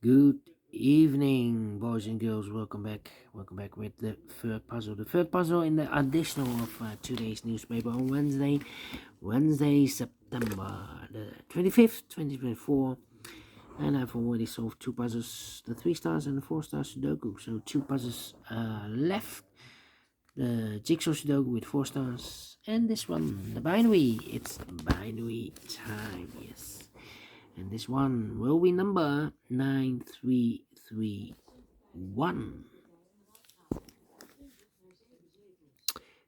Good evening, boys and girls. Welcome back. Welcome back with the third puzzle. The third puzzle in the additional of today's newspaper on Wednesday, September the 25th, 2024. And I've already solved two puzzles, the 3 stars and the 4 star Sudoku. So two puzzles left. The Jigsaw Sudoku with 4 stars. And this one, the binary. It's binary time, yes. And this one will be number 9331.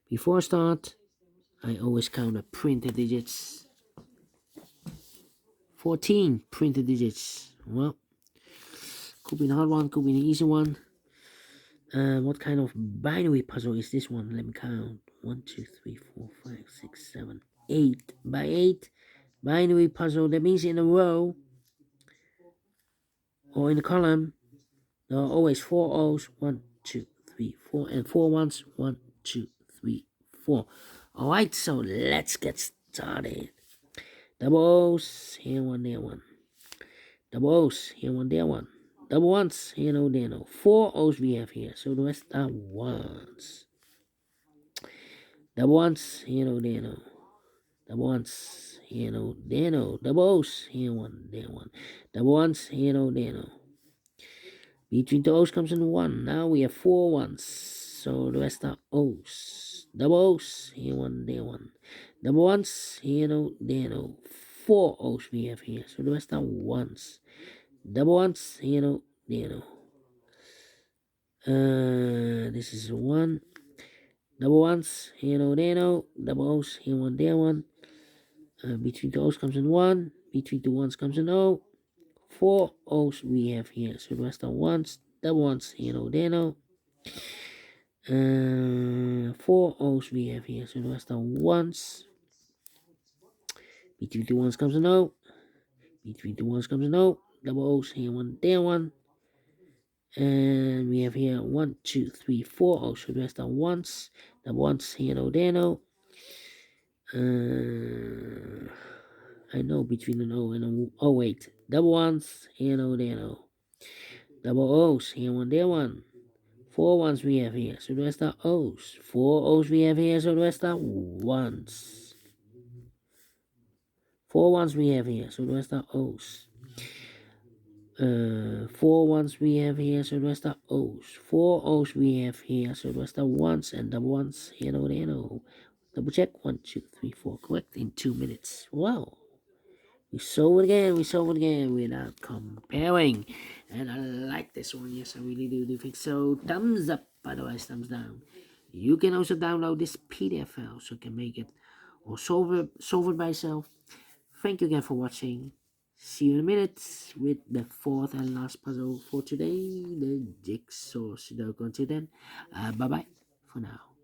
Before I start, I always count the printed digits. 14 printed digits. Well, could be the hard one, could be the easy one. What kind of binary puzzle is this one? Let me count. 1, 2, 3, 4, 5, 6, 7, 8 by 8 binary puzzle. That means in a row or in a column, there are always 4 O's. 1, 2, 3, 4, and 4 ones. 1, 2, 3, 4. Alright, so let's get started. Double O's, here one, there one. Double O's, here one, there one. Double ones, here no, there no. 4 O's we have here, so the rest are ones. Double ones, here no, there no. Double ones, here no, there no. Double O's, here one, there one. Double ones, here no, there no. Between the O's comes in 1. Now we have 4 ones, so the rest are O's. Double O's, here one, there one. Double ones, here no, there no. 4 O's we have here, so the rest are ones. Double ones, here no, there no. This is 1. Double ones, here no, there no. Double O's, here one, there one. Between the O's comes in 1. Between the ones comes in O. 4 O's we have here, so the rest are ones. Double ones, here no, there no. 4 O's we have here, so the rest are ones. Between the ones comes an O. Between the ones comes an O. Double O's, here one, there one. And we have here 1, 2, 3, 4 O's, so the rest are ones. Double ones, here no, there no. I know between an O and an O, wait. Double ones, here no, there no. Double O's, here one, there one. 4 ones we have here, so the rest are O's. 4 O's we have here, so the rest are ones. 4 ones we have here, so the rest are O's. 4 ones we have here, so the rest are O's. 4 O's we have here, so the rest are ones. And double ones, here no, there no. Double check. 1, 2, 3, 4. Correct in 2 minutes. Wow. We solve it again without comparing. And I like this one, yes, I really do think so. Thumbs up, otherwise thumbs down. You can also download this PDF file so you can make it or solve it by yourself. Thank you again for watching. See you in a minute with the 4th and last puzzle for today, the Jigsaw Sudoku. Until then, bye-bye for now.